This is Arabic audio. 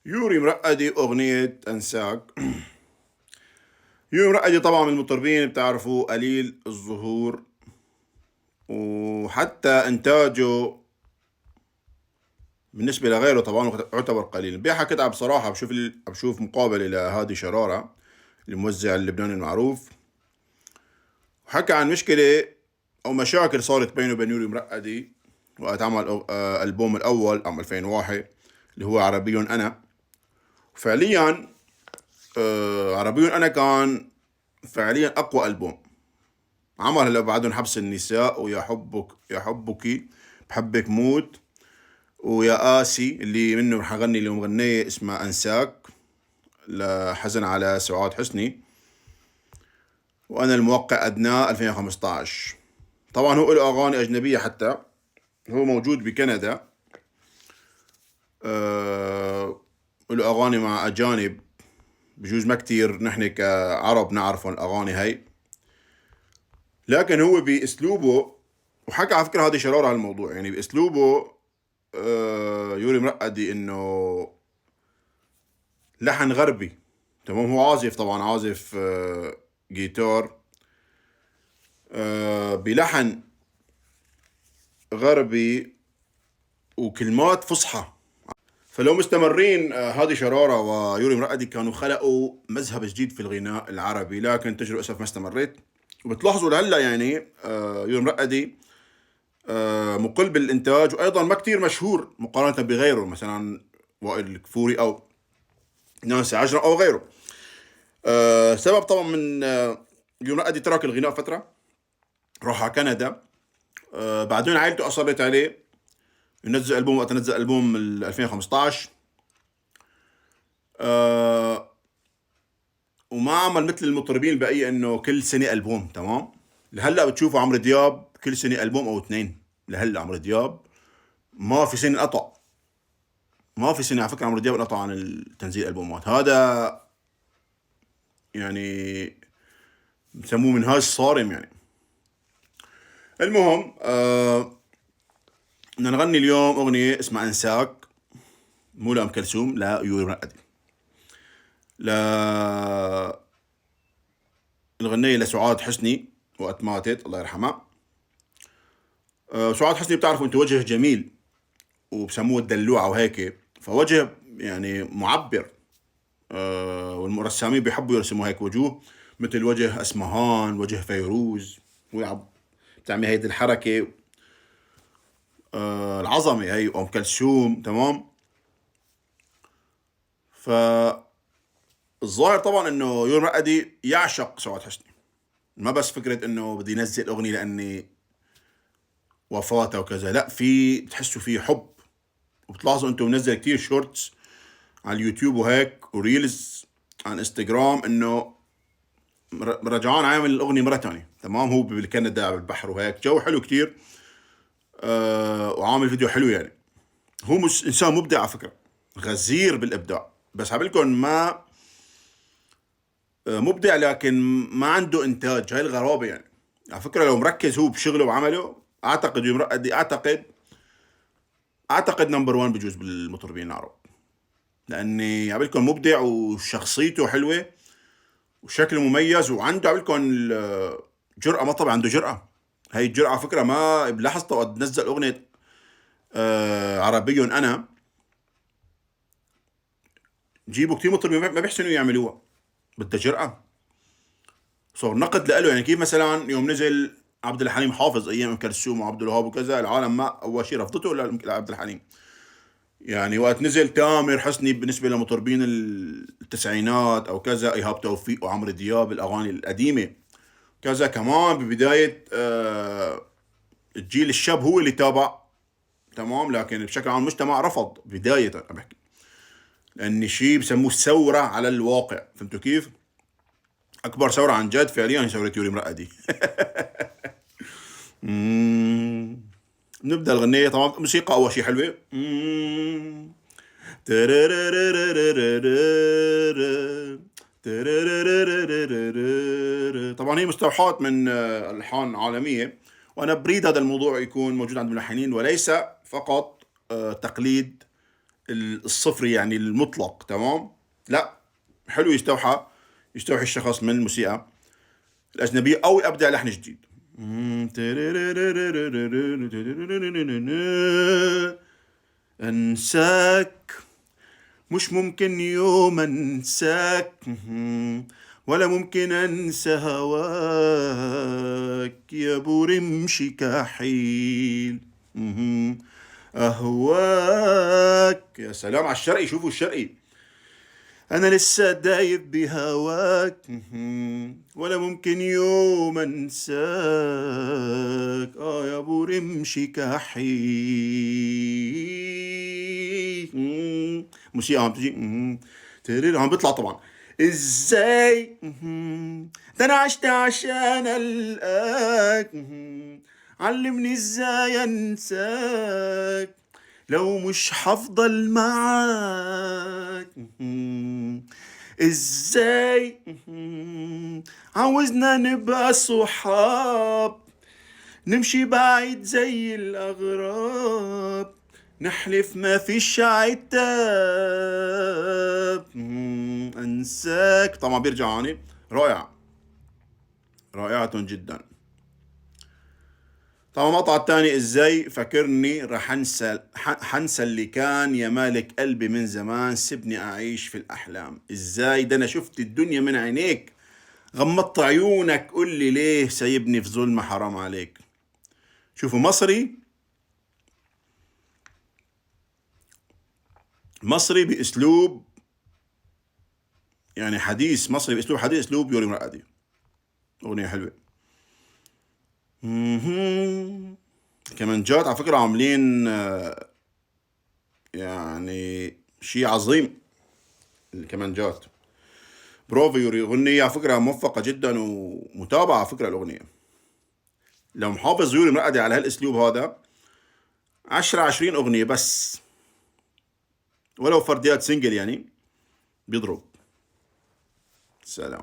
يوري مرقدي أغنية أنساك. يوري مرقدي طبعا من المطربين بتعرفوا قليل الظهور، وحتى إنتاجه بالنسبة لغيره طبعا يعتبر قليل. امبارح كنت بصراحة بشوف مقابلة لهادي شرارة الموزع اللبناني المعروف، وحكى عن مشكلة أو مشاكل صارت بينه وبين يوري مرقدي وقت عمل ألبوم الأول عام 2001 اللي هو عربي أنا. فعليا عربي أنا كان فعليا أقوى ألبوم عمل. هلا بعدهم حبس النساء ويا حبك يا حبك بحبك موت ويا قاسي اللي منه رح أغني اليوم غنية اسمها أنساك لحزن على سعاد حسني، وأنا الموقع أدناه 2015. طبعا هو له أغاني أجنبية، حتى هو موجود بكندا، له أغاني مع أجانب بجوز ما كتير نحن كعرب نعرفون الأغاني هاي، لكن هو بأسلوبه وحكى على فكرة هذه شرارة هالموضوع. يعني بأسلوبه يوري مرقدي إنه لحن غربي، تمام. هو عازف طبعا، عازف جيتار بلحن غربي وكلمات فصحى. فلو مستمرين هادي شرارة ويوري مرقدي كانوا خلقوا مذهب جديد في الغناء العربي، لكن تجربة للأسف ما استمرت. وبتلاحظوا لهلا يعني يوري مرقدي مقل بالإنتاج، وأيضا ما كتير مشهور مقارنة بغيره، مثلا وائل الكفوري أو نانسي عجرم أو غيره. سبب طبعا من يوري مرقدي ترك الغناء فترة، راح على كندا. بعدين عائلته أصرت عليه ينزل ألبوم، وقت نزل ألبوم 2015 وما عمل مثل المطربين البقية انه كل سنة ألبوم، تمام. لهلا بتشوفوا عمرو دياب كل سنة ألبوم او اثنين. لهلا عمرو دياب ما في سنة قطع، ما في سنة على فكرة عمرو دياب انقطع عن التنزيل ألبومات. هذا يعني بسموه منهاج صارم يعني. المهم بدنا نغني اليوم أغنية اسمها أنساك، مو لأم كلثوم، لا يوري مرقدي. لا الغنية لسعاد حسني وقت ماتت الله يرحمها. سعاد حسني بتعرفوا انتوا وجه جميل وبسموه الدلوعة وهيك، فوجه يعني معبر. والرسامين بيحبوا يرسموا هيك وجوه، مثل وجه أسمهان، وجه فيروز، بتعمل هيدي الحركة العظمة هي، أم كلثوم، تمام. فالظاهر طبعا انه يوري مرقدي يعشق سعاد حسني، ما بس فكرة انه بدي ينزل اغنية لاني وفاتها وكذا، لا، في بتحسوا في حب. وبتلاحظوا انتم منزل كتير شورتس على اليوتيوب وهيك وريلز عن انستغرام انه رجعان عامل الاغنيه مره ثانيه، تمام. هو بالكندا بالبحر وهيك جو حلو كتير. وعامل فيديو حلو يعني. هو مش انسان مبدع على فكره، غزير بالابداع، بس حبلكم ما مبدع لكن ما عنده انتاج. هاي الغرابه يعني. على فكره لو مركز هو بشغله وعمله، اعتقد يمرقدي اعتقد نمبر 1 بجوز بالمطربين العرب، لاني عبالكم مبدع وشخصيته حلوه وشكله مميز وعنده عبالكم جرأة. ما طبعا عنده جرأة. هاي الجرأة على فكرة ما بلحظته قد نزل أغنية عربي أنا. جيبوا كتير مطربين ما بيحسنوا يعملوها، بدها جرأة. صار نقد له يعني. كيف مثلا يوم نزل عبد الحليم حافظ أيام أم كلثوم وعبد الوهاب وكذا، العالم ما أول شيء رفضته لعبد الحليم. يعني وقت نزل تامر حسني بالنسبة لمطربين التسعينات أو كذا، إيهاب توفيق وعمرو دياب الأغاني القديمة كذا، كمان ببداية الجيل الشاب هو اللي تابع، تمام. لكن بشكل عام المجتمع رفض بداية، أنا بحكي لأن شيء بسموه ثورة على الواقع. فهمتوا كيف؟ أكبر ثورة عن جد فعليا هي ثورة يوري مرقدي. نبدأ الغنية. طبعا موسيقى أول شيء حلوة. طبعا هي مستوحاة من ألحان عالمية، وأنا بريد هذا الموضوع يكون موجود عند الملحنين وليس فقط تقليد الصفري يعني المطلق، تمام؟ لا، حلو يستوحى الشخص من الموسيقى الأجنبية أو أبدع لحن جديد. أنساك، مش ممكن يوم أنساك، ولا ممكن أنسى هواك يا أبو رمش كحيل. أهواك. يا سلام على الشرقي، شوفوا الشرقي. أنا لسه دايب بهواك، ولا ممكن يوم أنساك، يا أبو رمش كحيل. موسيقى عم تجي، عم بيطلع طبعا. ازاي ده انا عشت عشان القاك، علمني ازاي انساك لو مش حفضل معاك. ازاي عاوزنا نبقى صحاب، نمشي بعيد زي الأغراب، نحلف ما فيش عتاب. أنساك طبعا بيرجع هوني. رائع، رائعة جدا. طبعا المقطع الثاني، ازاي فاكرني رح انسى، حنسى اللي كان يا مالك قلبي من زمان، سيبني اعيش في الاحلام. ازاي ده انا شفت الدنيا من عينيك، غمضت عيونك قل لي ليه سايبني في ظلمة، حرام عليك. شوفوا مصري باسلوب يعني حديث، مصري باسلوب حديث، اسلوب يوري مرقدي. اغنية حلوة. كمانجات على فكرة عاملين يعني شيء عظيم. الكمانجات برافو يوري، أغنية على فكرة موفقة جدا ومتابعة على فكرة الأغنية. لو محافظ يوري مرقدي على هالأسلوب هذا 10-20 أغنية بس، ولو فرديات سنجل يعني، بيضرب. سلام.